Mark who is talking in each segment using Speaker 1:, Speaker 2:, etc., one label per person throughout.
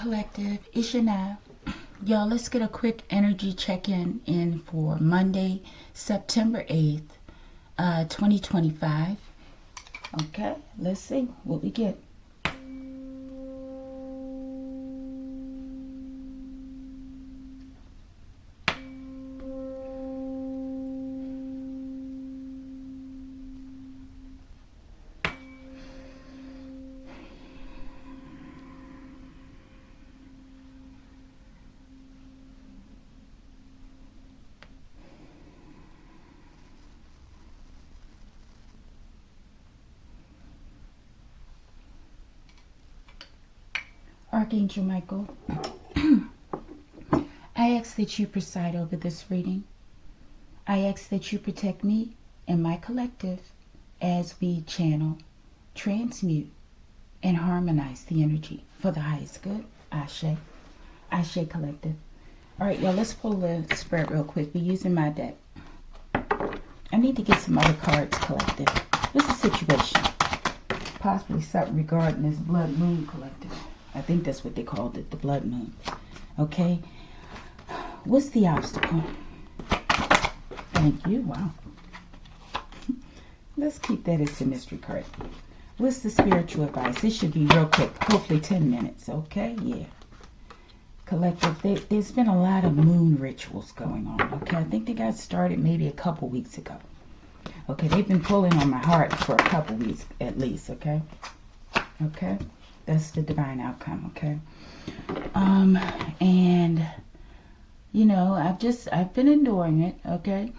Speaker 1: Collective, it's Shana. Y'all, let's get a quick energy check-in for Monday, September 8th, 2025. Okay, let's see what we get. Archangel Michael, I ask that you preside over this reading. I ask that you protect me and my collective as we channel, transmute, and harmonize the energy for the highest good. Ashe. Ashe Collective. All right, y'all, let's pull the spread real quick. We're using my deck. I need to get some other cards, Collective. What's the situation? Possibly something regarding this Blood Moon, Collective. I think that's what they called it, the Blood Moon. Okay. What's the obstacle? Thank you. Wow. Let's keep that as a mystery card. What's the spiritual advice? This should be real quick. Hopefully 10 minutes. Okay. Yeah. Collective. There's been a lot of moon rituals going on. Okay. I think they got started maybe a couple weeks ago. Okay. They've been pulling on my heart for a couple weeks at least. Okay. Okay. That's the divine outcome, okay? And, you know, I've been enduring it, okay?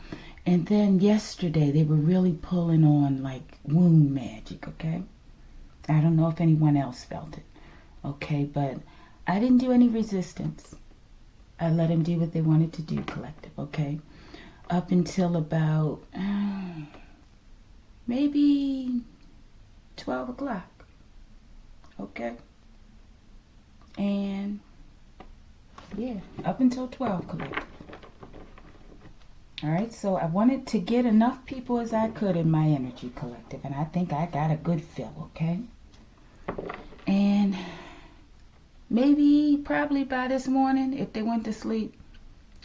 Speaker 1: And then yesterday, they were really pulling on, like, womb magic, okay? I don't know if anyone else felt it, okay? But I didn't do any resistance. I let them do what they wanted to do, Collective, okay? Up until about maybe 12 o'clock. Okay, and yeah, up until 12, Collective. All right, so I wanted to get enough people as I could in my energy, Collective, and I think I got a good fill, okay? And maybe, probably by this morning, if they went to sleep,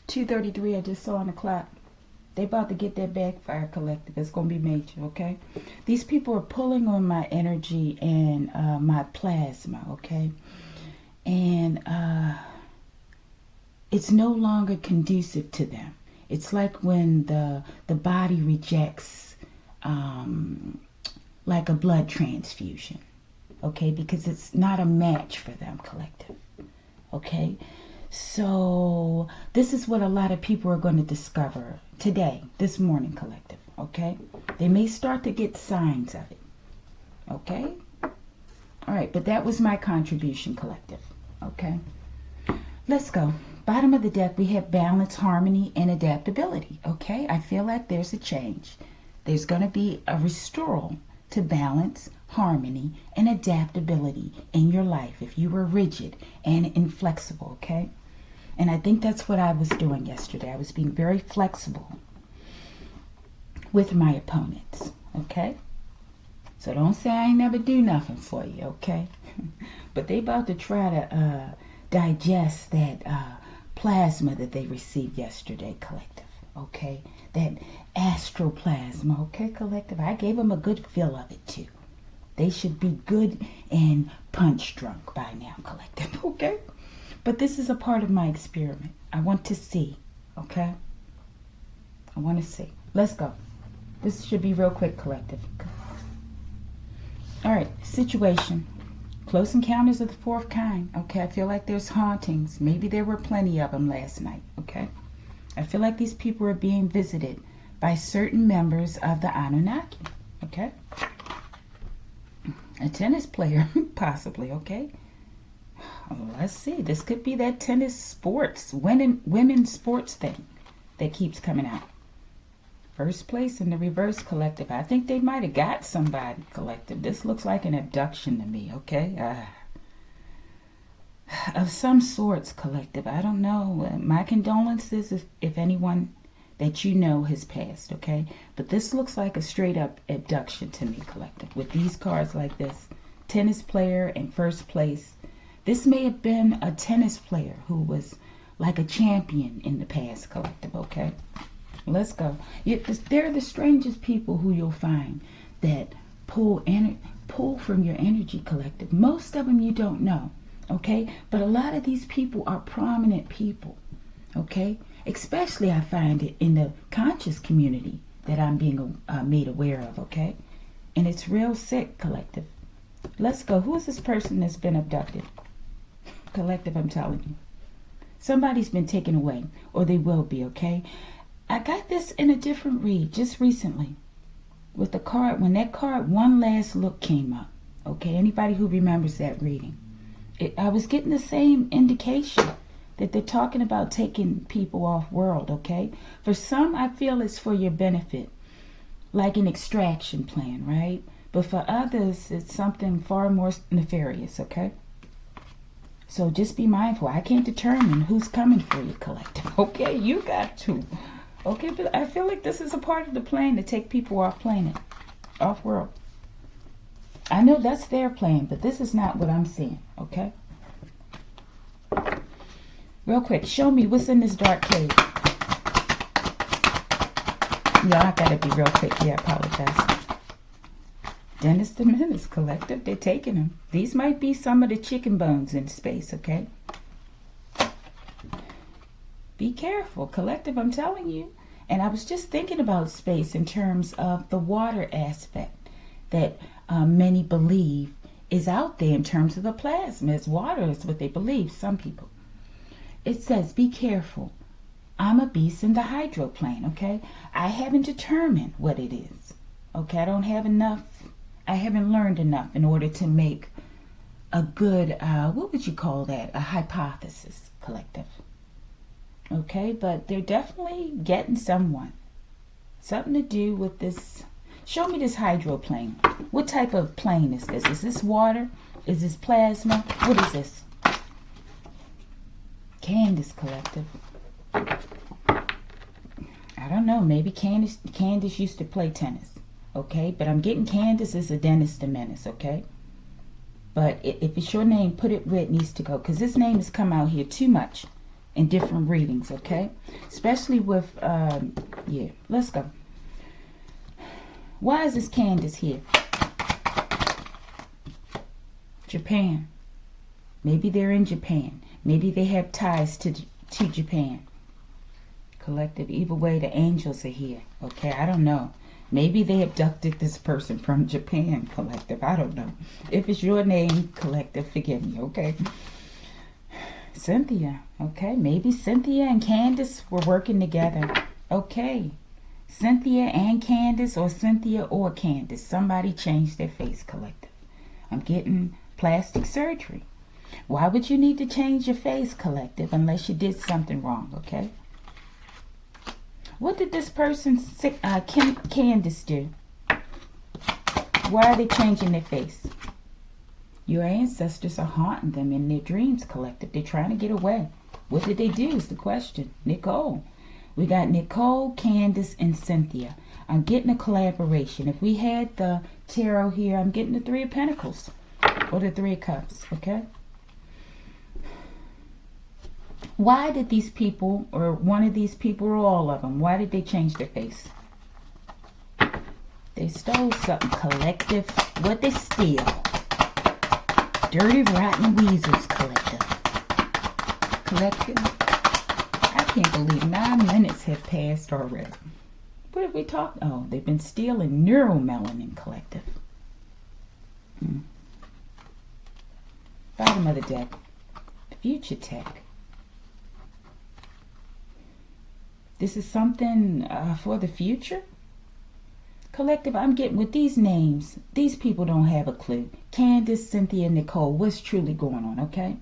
Speaker 1: 2:33, I just saw on the clock. They about to get their backfire, Collective. It's going to be major, okay? These people are pulling on my energy and my plasma, okay? And it's no longer conducive to them. It's like when the body rejects like a blood transfusion, okay? Because it's not a match for them, Collective, okay? So this is what a lot of people are going to discover today, this morning, Collective, okay? They may start to get signs of it, okay? All right, but that was my contribution, Collective, okay? Let's go. Bottom of the deck, we have balance, harmony, and adaptability, okay? I feel like there's a change. There's going to be a restoral to balance, harmony, and adaptability in your life if you were rigid and inflexible, okay? And I think that's what I was doing yesterday. I was being very flexible with my opponents, okay? So don't say I ain't never do nothing for you, okay? But they about to try to digest that plasma that they received yesterday, Collective, okay? That astral plasma, okay, Collective? I gave them a good fill of it, too. They should be good and punch drunk by now, Collective, okay? But this is a part of my experiment. I want to see, okay? I want to see. Let's go. This should be real quick, Collective. All right, situation. Close encounters of the fourth kind, okay? I feel like there's hauntings. Maybe there were plenty of them last night, okay? I feel like these people are being visited by certain members of the Anunnaki, okay? A tennis player, possibly, okay? Let's see. This could be that tennis sports, women's sports thing that keeps coming out. First place in the reverse, Collective. I think they might have got somebody, Collective. This looks like an abduction to me, okay? Of some sorts, Collective. I don't know. My condolences if anyone that you know has passed, okay? But this looks like a straight up abduction to me, Collective. With these cards like this, tennis player in first place. This may have been a tennis player who was like a champion in the past, collective, okay? Let's go. They're the strangest people who you'll find that pull from your energy, collective. Most of them you don't know, okay? But a lot of these people are prominent people, okay? Especially I find it in the conscious community that I'm being made aware of, okay? And it's real sick, collective. Let's go. Who is this person that's been abducted? Collective, I'm telling you. Somebody's been taken away, or they will be, okay? I got this in a different read just recently with the card. When that card, One Last Look, came up, okay? Anybody who remembers that reading. I was getting the same indication that they're talking about taking people off world, okay? For some, I feel it's for your benefit, like an extraction plan, right? But for others, it's something far more nefarious, okay? So just be mindful. I can't determine who's coming for you, collective. Okay, you got to. Okay, but I feel like this is a part of the plan to take people off planet, off world. I know that's their plan, but this is not what I'm seeing, okay? Real quick, show me what's in this dark cave. Yeah, I gotta be real quick here. I apologize. Dennis the Menace, collective, they're taking them. These might be some of the chicken bones in space, okay? Be careful, collective, I'm telling you. And I was just thinking about space in terms of the water aspect that many believe is out there in terms of the plasma. It's water is what they believe, some people. It says, be careful. I'm a beast in the hydroplane, okay? I haven't determined what it is, okay? I don't have enough. I haven't learned enough in order to make a good, what would you call that? A hypothesis, collective. Okay, but they're definitely getting someone. Something to do with this. Show me this hydroplane. What type of plane is this? Is this water? Is this plasma? What is this? Candace, collective. I don't know. Maybe Candace used to play tennis. Okay, but I'm getting Candace as a Dennis the Menace, okay? But if it's your name, put it where it needs to go. Because this name has come out here too much in different readings, okay? Especially with, yeah, let's go. Why is this Candace here? Japan. Maybe they're in Japan. Maybe they have ties to Japan. Collective, either way, the angels are here, okay? I don't know. Maybe they abducted this person from Japan, collective. I don't know. If it's your name, collective, forgive me, okay? Cynthia, okay? Maybe Cynthia and Candace were working together. Okay. Cynthia and Candace, or Cynthia or Candace. Somebody changed their face, collective. I'm getting plastic surgery. Why would you need to change your face, collective, unless you did something wrong, okay? What did this person, Candace, do? Why are they changing their face? Your ancestors are haunting them in their dreams, collective. They're trying to get away. What did they do is the question. Nicole. We got Nicole, Candace, and Cynthia. I'm getting a collaboration. If we had the tarot here, I'm getting the Three of Pentacles. Or the Three of Cups, okay? Why did these people, or one of these people, or all of them, why did they change their face? They stole something, collective. What they steal? Dirty, rotten weasels, collective. Collective. I can't believe 9 minutes have passed already. What have we talked? Oh, they've been stealing neuromelanin, collective. Bottom of the deck. Future tech. This is something for the future? Collective, I'm getting with these names. These people don't have a clue. Candace, Cynthia, Nicole, what's truly going on, okay?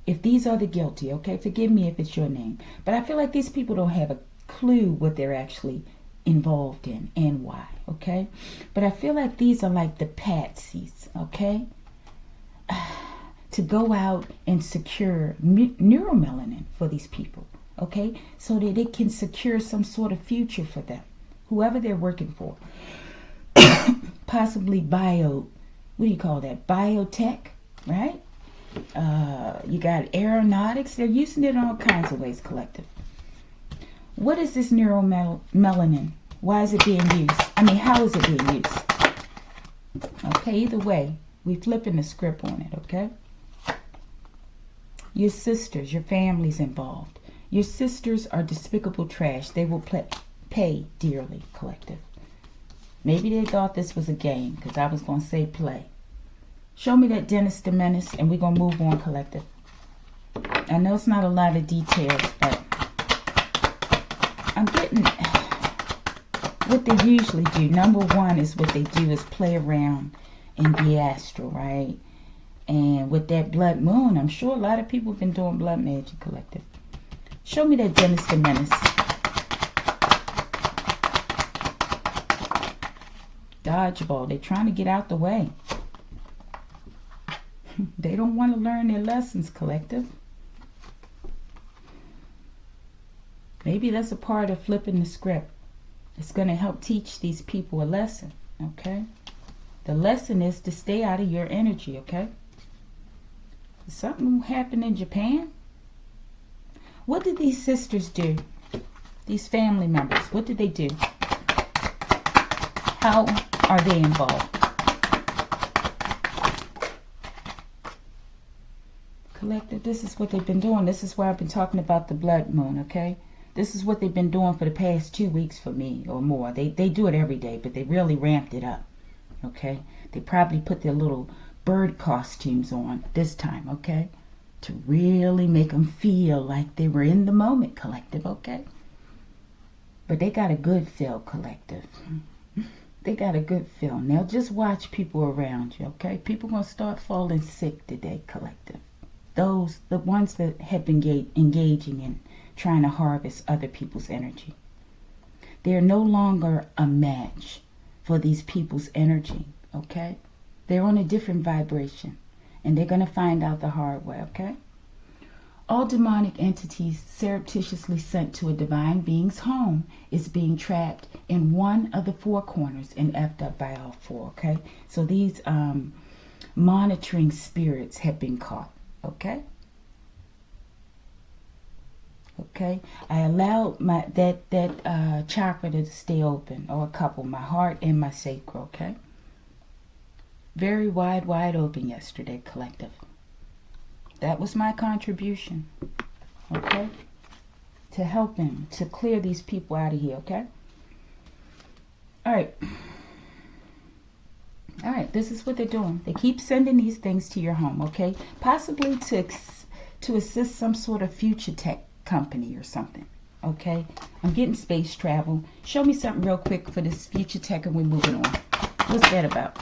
Speaker 1: If these are the guilty, okay? Forgive me if it's your name. But I feel like these people don't have a clue what they're actually involved in and why, okay? But I feel like these are like the patsies, okay? To go out and secure neuromelanin for these people. Okay, so that it can secure some sort of future for them, whoever they're working for. Possibly what do you call that? Biotech, right? You got aeronautics. They're using it in all kinds of ways, collective. What is this neuromelanin? Why is it being used? I mean, how is it being used? Okay, either way, we flipping the script on it, okay? Your sisters, your family's involved. Your sisters are despicable trash. They will pay dearly, collective. Maybe they thought this was a game, because I was going to say play. Show me that Dennis the Menace, and we're going to move on, collective. I know it's not a lot of details, but I'm getting what they usually do. Number one is what they do is play around in the astral, right? And with that blood moon, I'm sure a lot of people have been doing blood magic, collective. Show me that Dennis the Menace. Dodgeball. They're trying to get out the way. They don't want to learn their lessons, collective. Maybe that's a part of flipping the script. It's going to help teach these people a lesson, okay? The lesson is to stay out of your energy, okay? Something happened in Japan? What did these sisters do? These family members, what did they do? How are they involved? Collective, this is what they've been doing. This is why I've been talking about the blood moon, okay? This is what they've been doing for the past 2 weeks for me or more. They do it every day, but they really ramped it up, okay? They probably put their little bird costumes on this time, okay? To really make them feel like they were in the moment, collective, okay? But they got a good feel, collective. They got a good feel. Now just watch people around you, okay? People going to start falling sick today, collective. The ones that have been engaging in trying to harvest other people's energy. They are no longer a match for these people's energy, okay? They're on a different vibration, and they're going to find out the hard way, okay? All demonic entities surreptitiously sent to a divine being's home is being trapped in one of the four corners and effed up by all four, okay? So these monitoring spirits have been caught, okay? Okay, I allowed that chakra to stay open, or a couple, my heart and my sacral, okay? Very wide open yesterday, collective. That was my contribution, okay? To help him, to clear these people out of here, okay? All right, this is what they're doing. They keep sending these things to your home, okay? Possibly to assist some sort of future tech company or something, okay? I'm getting space travel. Show me something real quick for this future tech and we're moving on. What's that about?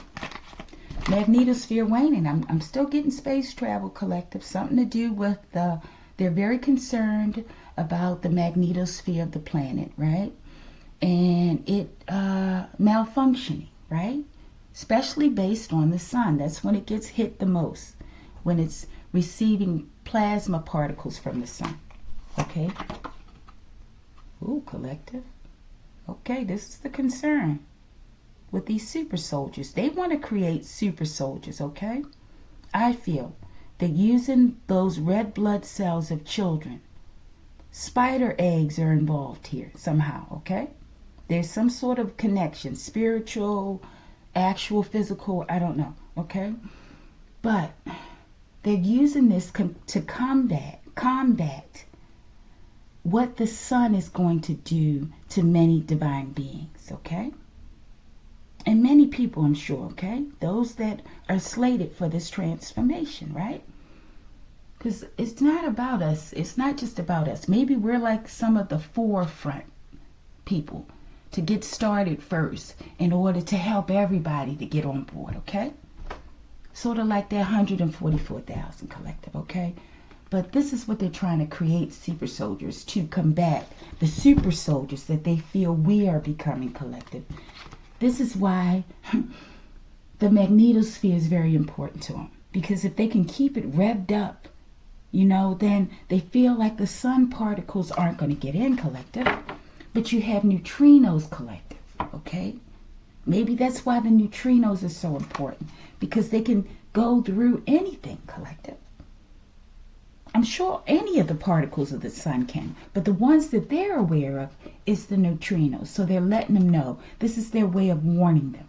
Speaker 1: Magnetosphere waning. I'm still getting space travel, collective. Something to do with they're very concerned about the magnetosphere of the planet, right? And it malfunctioning, right? Especially based on the sun. That's when it gets hit the most, when it's receiving plasma particles from the sun. Okay. Ooh, collective. Okay, this is the concern with these super soldiers. They want to create super soldiers, okay? I feel they're using those red blood cells of children. Spider eggs are involved here somehow, okay? There's some sort of connection, spiritual, actual, physical, I don't know, okay? But they're using this to combat what the sun is going to do to many divine beings, okay? And many people, I'm sure, okay? Those that are slated for this transformation, right? Because it's not about us. It's not just about us. Maybe we're like some of the forefront people to get started first in order to help everybody to get on board, okay? Sort of like that 144,000 collective, okay? But this is what they're trying to create, super soldiers, to combat the super soldiers that they feel we are becoming, collective. This is why the magnetosphere is very important to them. Because if they can keep it revved up, you know, then they feel like the sun particles aren't going to get in, collective. But you have neutrinos, collective, okay? Maybe that's why the neutrinos are so important. Because they can go through anything, collective. I'm sure any of the particles of the sun can, but the ones that they're aware of is the neutrinos. So they're letting them know. This is their way of warning them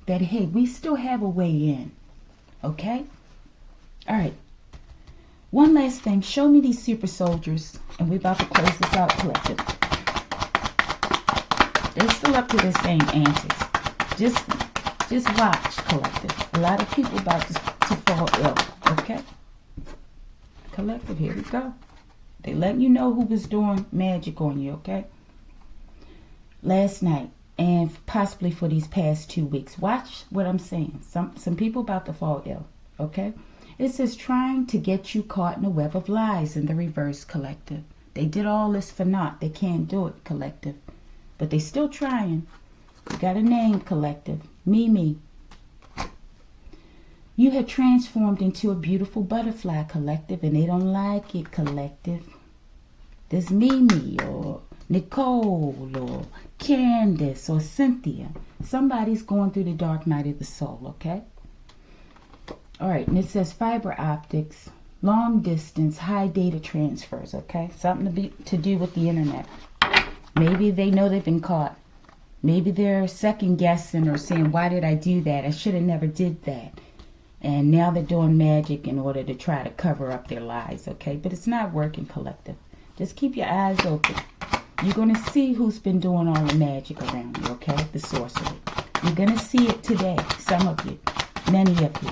Speaker 1: that, hey, we still have a way in. Okay? All right. One last thing. Show me these super soldiers, and we're about to close this out, collective. They're still up to their same antics. Just watch, collective. A lot of people about to fall ill. Okay? Collective, here we go. They letting you know who was doing magic on you, okay? Last night, and possibly for these past 2 weeks. Watch what I'm saying. Some people about to fall ill, okay? It says trying to get you caught in a web of lies in the reverse, collective. They did all this for naught. They can't do it, collective. But they still trying. You got a name, collective. Mimi. You had transformed into a beautiful butterfly, collective, and they don't like it, collective. There's Mimi or Nicole or Candace or Cynthia. Somebody's going through the dark night of the soul, okay? All right, and it says fiber optics, long distance, high data transfers, okay? Something to do with the internet. Maybe they know they've been caught. Maybe they're second guessing or saying, why did I do that? I should have never did that. And now they're doing magic in order to try to cover up their lies, okay? But it's not working, collective. Just keep your eyes open. You're going to see who's been doing all the magic around you, okay? The sorcery. You're going to see it today. Some of you. Many of you.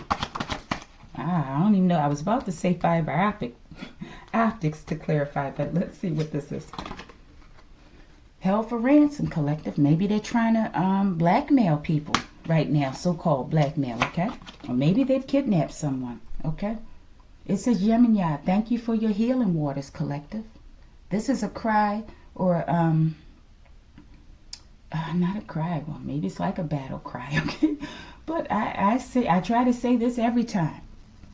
Speaker 1: I don't even know. I was about to say fiber optics to clarify, but let's see what this is. Held for ransom, collective. Maybe they're trying to blackmail people right now, so-called blackmail, okay? Or maybe they've kidnapped someone, okay? It says, Yeminya, thank you for your healing waters, collective. This is a cry or, not a cry. Well, maybe it's like a battle cry, okay? But I try to say this every time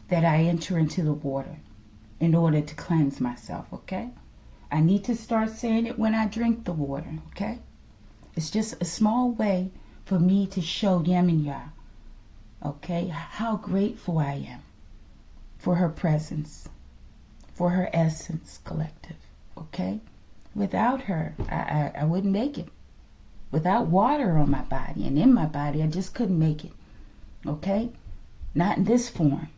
Speaker 1: that I enter into the water in order to cleanse myself, okay? I need to start saying it when I drink the water, okay? It's just a small way for me to show Yeminya, okay, how grateful I am for her presence, for her essence, collective, okay? Without her, I wouldn't make it. Without water on my body and in my body, I just couldn't make it, okay? Not in this form.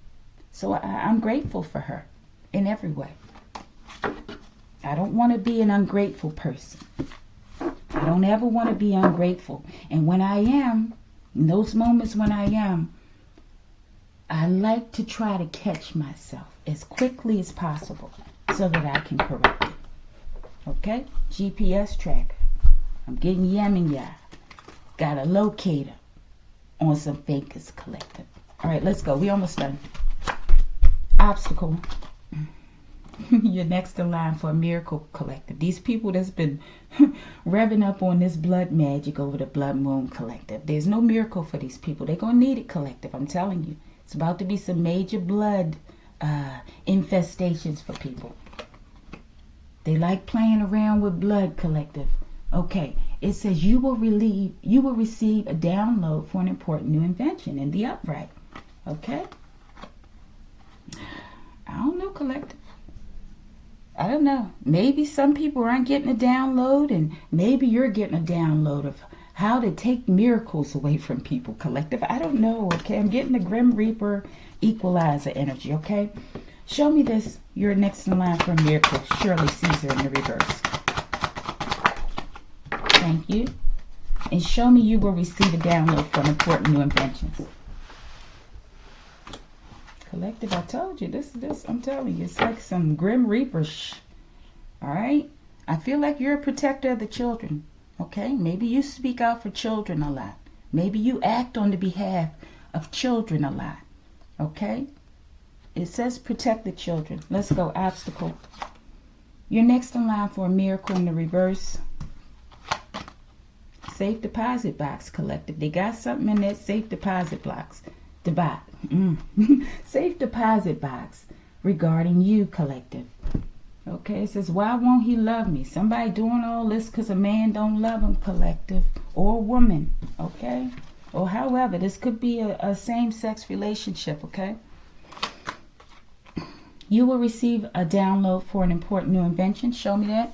Speaker 1: So I'm grateful for her in every way. I don't want to be an ungrateful person. I don't ever want to be ungrateful. And when I am, in those moments when I am, I like to try to catch myself as quickly as possible so that I can correct it. Okay? GPS tracker. I'm getting Yeminya. Got a locator on some fakers, collective. All right, let's go. We almost done. Obstacle. You're next in line for a miracle, collective. These people that's been revving up on this blood magic over the blood moon, collective. There's no miracle for these people. They're going to need it, collective. I'm telling you. It's about to be some major blood infestations for people. They like playing around with blood, collective. Okay. It says you will receive a download for an important new invention in the upright. Okay. I don't know, collective. I don't know. Maybe some people aren't getting a download, and maybe you're getting a download of how to take miracles away from people, collective. I don't know, okay? I'm getting the Grim Reaper equalizer energy, okay? Show me this. You're next in line for a miracle. Shirley Caesar in the reverse. Thank you. And show me you will receive a download for an important new inventions. Collective, I told you, this, I'm telling you, it's like some Grim Reaper all right? I feel like you're a protector of the children, okay? Maybe you speak out for children a lot. Maybe you act on the behalf of children a lot, okay? It says protect the children. Let's go, obstacle. You're next in line for a miracle in the reverse. Safe deposit box, collective. They got something in that safe deposit box. Safe deposit box regarding you, collective. Okay, it says, why won't he love me? Somebody doing all this because a man don't love him, collective. Or a woman, okay? Or however, this could be a same-sex relationship, okay? You will receive a download for an important new invention. Show me that.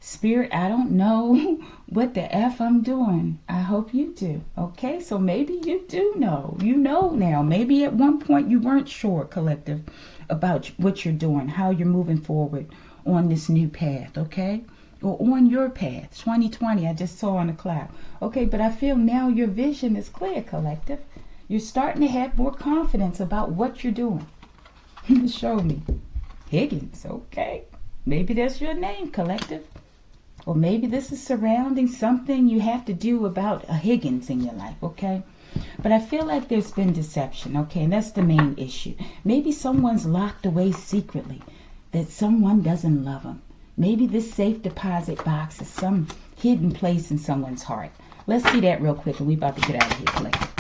Speaker 1: Spirit, I don't know what the F I'm doing. I hope you do. Okay, so maybe you do know. You know now. Maybe at one point you weren't sure, collective, about what you're doing, how you're moving forward on this new path, okay? Or on your path. 2020, I just saw on the cloud. Okay, but I feel now your vision is clear, collective. You're starting to have more confidence about what you're doing. Show me. Higgins, okay. Maybe that's your name, collective. Or maybe this is surrounding something you have to do about a Higgins in your life, okay? But I feel like there's been deception, okay? And that's the main issue. Maybe someone's locked away secretly, that someone doesn't love them. Maybe this safe deposit box is some hidden place in someone's heart. Let's see that real quick, and we about to get out of here, collective.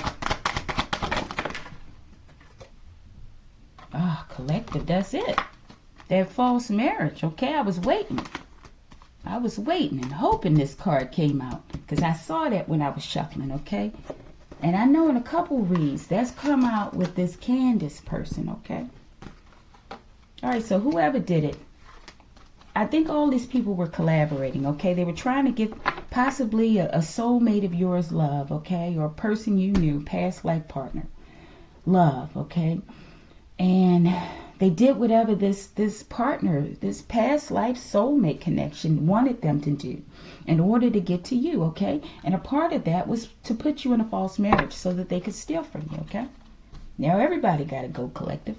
Speaker 1: Collective, that's it. That false marriage, okay? I was waiting and hoping this card came out, because I saw that when I was shuffling, okay? And I know in a couple reads, that's come out with this Candace person, okay? All right, so whoever did it, I think all these people were collaborating, okay? They were trying to get possibly a soulmate of yours love, okay? Or a person you knew, past life partner, love, okay? And they did whatever this partner, this past life soulmate connection wanted them to do in order to get to you, okay? And a part of that was to put you in a false marriage so that they could steal from you, okay? Now everybody got to go, collective.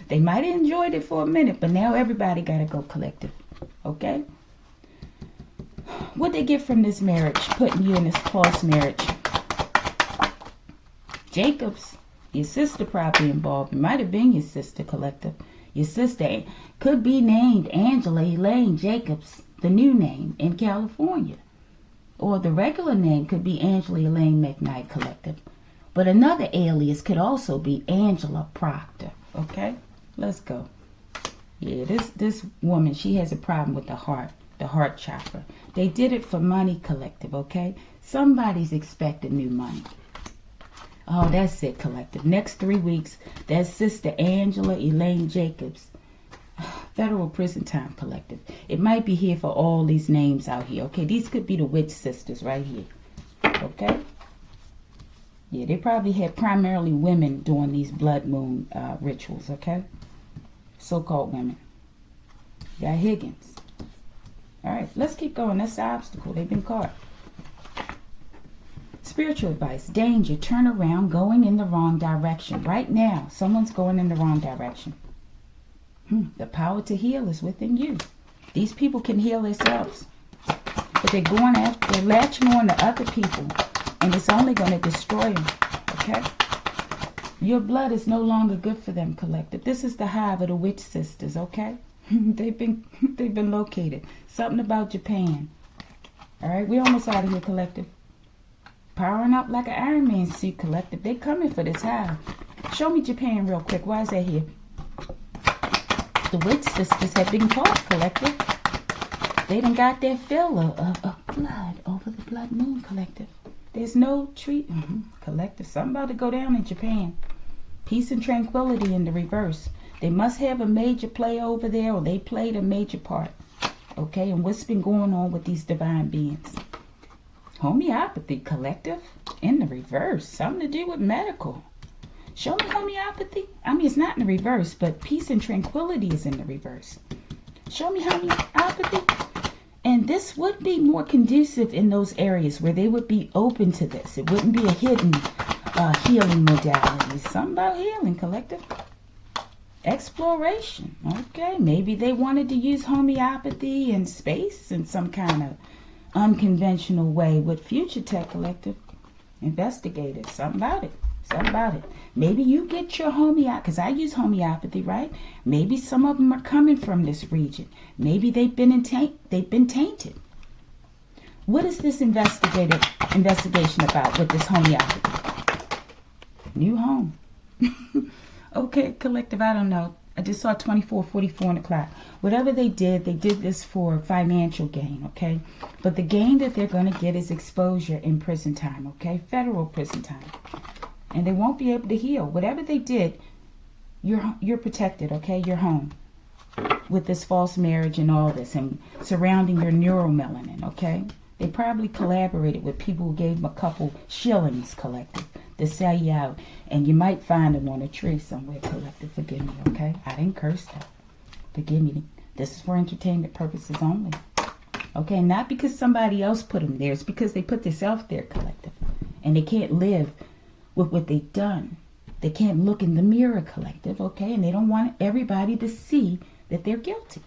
Speaker 1: They might have enjoyed it for a minute, but now everybody got to go, collective, okay? What they get from this marriage, putting you in this false marriage? Jacobs, your sister probably involved. It might have been your sister, collective. Your sister could be named Angela Elaine Jacobs, the new name in California. Or the regular name could be Angela Elaine McKnight, collective. But another alias could also be Angela Proctor. Okay, let's go. Yeah, this woman, she has a problem with the heart chakra. They did it for money, collective, okay? Somebody's expecting new money. Oh, that's it, collective. Next 3 weeks, that's Sister Angela Elaine Jacobs. Federal prison time, collective. It might be here for all these names out here, okay? These could be the witch sisters right here, okay? Yeah, they probably had primarily women doing these blood moon rituals, okay? So-called women. Got Higgins. All right, let's keep going. That's the obstacle. They've been caught. Spiritual advice. Danger. Turn around. Going in the wrong direction. Right now, someone's going in the wrong direction. The power to heal is within you. These people can heal themselves. But they're going after, they're latching on to other people. And it's only going to destroy them, okay? Your blood is no longer good for them, collective. This is the hive of the witch sisters, okay? they've been located. Something about Japan. All right, we're almost out of here, collective. Powering up like an Iron Man suit, collective. They coming for this hive. Show me Japan real quick. Why is that here? The witch sisters have been caught, collective. They done got their fill of blood over the blood moon, collective. There's no treat, collective. Something about to go down in Japan. Peace and tranquility in the reverse. They must have a major play over there, or they played a major part. Okay, and what's been going on with these divine beings? Homeopathy, collective, in the reverse. Something to do with medical. Show me homeopathy. I mean, it's not in the reverse, but peace and tranquility is in the reverse. Show me homeopathy. And this would be more conducive in those areas where they would be open to this. It wouldn't be a hidden healing modality. Something about healing, collective. Exploration. Okay, maybe they wanted to use homeopathy in space in some kind of unconventional way with future tech, collective. Investigate it. Something about it. Something about it. Maybe you get your homeopathy, because I use homeopathy, right? Maybe some of them are coming from this region. Maybe they've been tainted. What is this investigation about with this homeopathy? New home. Okay, collective, I don't know. I just saw 24:44 on the clock. Whatever they did this for financial gain, okay? But the gain that they're going to get is exposure in prison time, okay? Federal prison time. And they won't be able to heal. Whatever they did, you're protected, okay? You're home with this false marriage and all this and surrounding your neuromelanin, okay? They probably collaborated with people who gave them a couple shillings, collective, to sell you out. And you might find them on a tree somewhere, collective. Forgive me, okay? I didn't curse that. Forgive me. This is for entertainment purposes only. Okay, not because somebody else put them there. It's because they put themselves there, collective. And they can't live with what they've done. They can't look in the mirror, collective, okay? And they don't want everybody to see that they're guilty.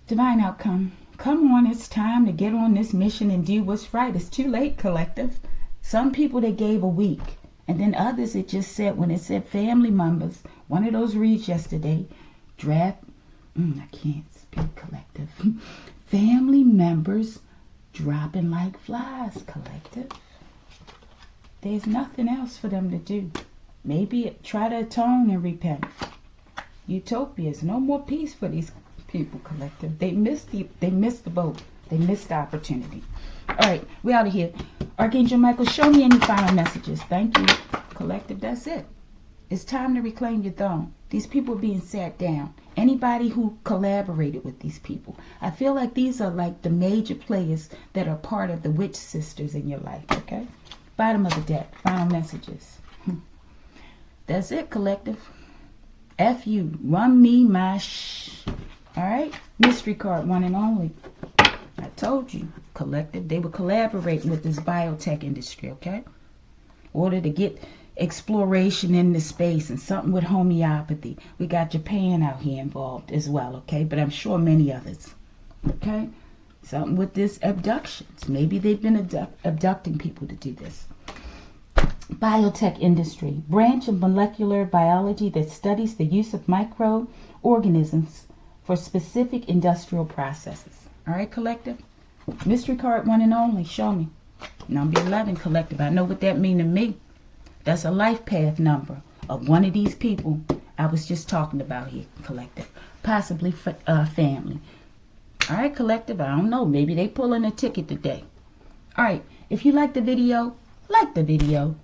Speaker 1: Divine outcome. Come on, it's time to get on this mission and do what's right. It's too late, collective. Some people, they gave a week. And then others, it just said, when it said family members, one of those reads yesterday, draft, I can't speak, collective. Family members dropping like flies, collective. There's nothing else for them to do. Maybe try to atone and repent. Utopias, no more peace for these people, collective. They missed the boat. They missed the opportunity. All right, we out of here. Archangel Michael, show me any final messages. Thank you, collective. That's it. It's time to reclaim your throne. These people are being sat down. Anybody who collaborated with these people. I feel like these are like the major players that are part of the witch sisters in your life, okay? Bottom of the deck, final messages. That's it, collective. F you, run me my all right? Mystery card, one and only. I told you, collective, they were collaborating with this biotech industry, okay? In order to get exploration in the space and something with homeopathy. We got Japan out here involved as well, okay? But I'm sure many others, okay? Something with this abductions. Maybe they've been abducting people to do this. Biotech industry, branch of molecular biology that studies the use of microorganisms for specific industrial processes. All right, collective? Mystery card, one and only. Show me. Number 11, collective. I know what that means to me. That's a life path number of one of these people I was just talking about here, collective. Possibly family. All right, collective. I don't know. Maybe they pulling a ticket today. All right. If you like the video, like the video.